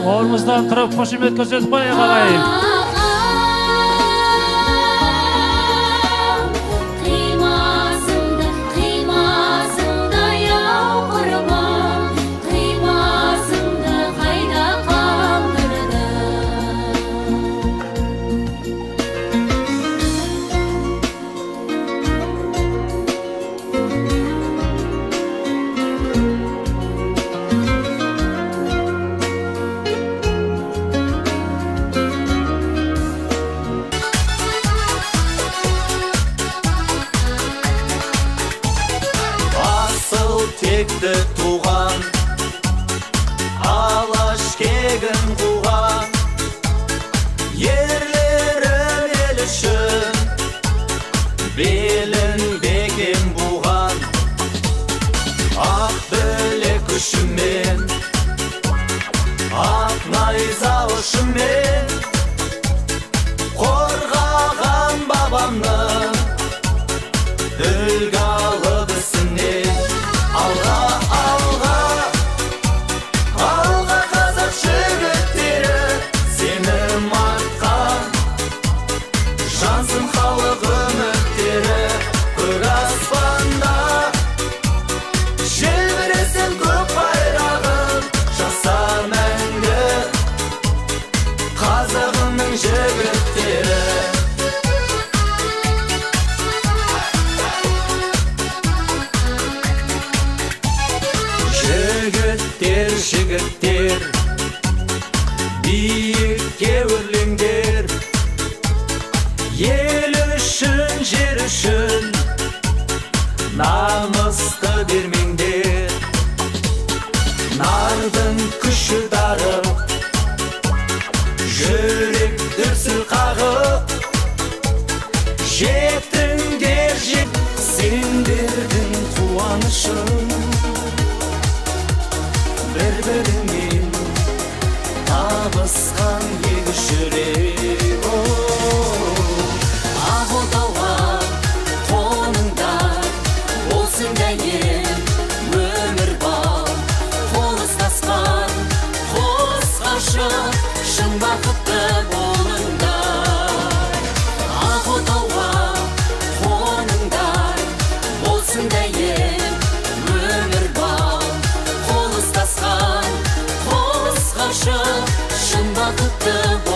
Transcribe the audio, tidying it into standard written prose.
Орнымыздан тұрып қошемет көрсетіп қояйық ағайын. Текті туған, алаш кегін қуған, ерлерім ел үшін белін бекем буған. Ақ білек күшімен, ақ найза ұшымен қорғаған бабамның үлгі алып ісінен. Алға, алға, алға қазақ жігіттері, сенім артқан жансың халық үміттері. Көк аспанда желбіресін көк байрағын, жаса мәңгі қазағымның жігіттері. Жігіттер, жігіттер, биікке өрлеңдер, ел үшін, жер үшін намысты бермеңдер. Нардың күші дарып, жүрек дүрсіл қағып, жеттіңдер, сендердің қуанышын. Бір-бірімен табысқан екі жүрек. Ақ отауға қоныңдар, болсын дәйім өмір бал. Қол ұстасқан қос ғашық, шын бақытты болыңдар. Ақ отауға қоныңдар, болсын дәйім өмір бал. Қол ұстасқан қос ғашық, шын бақытты болыңдар.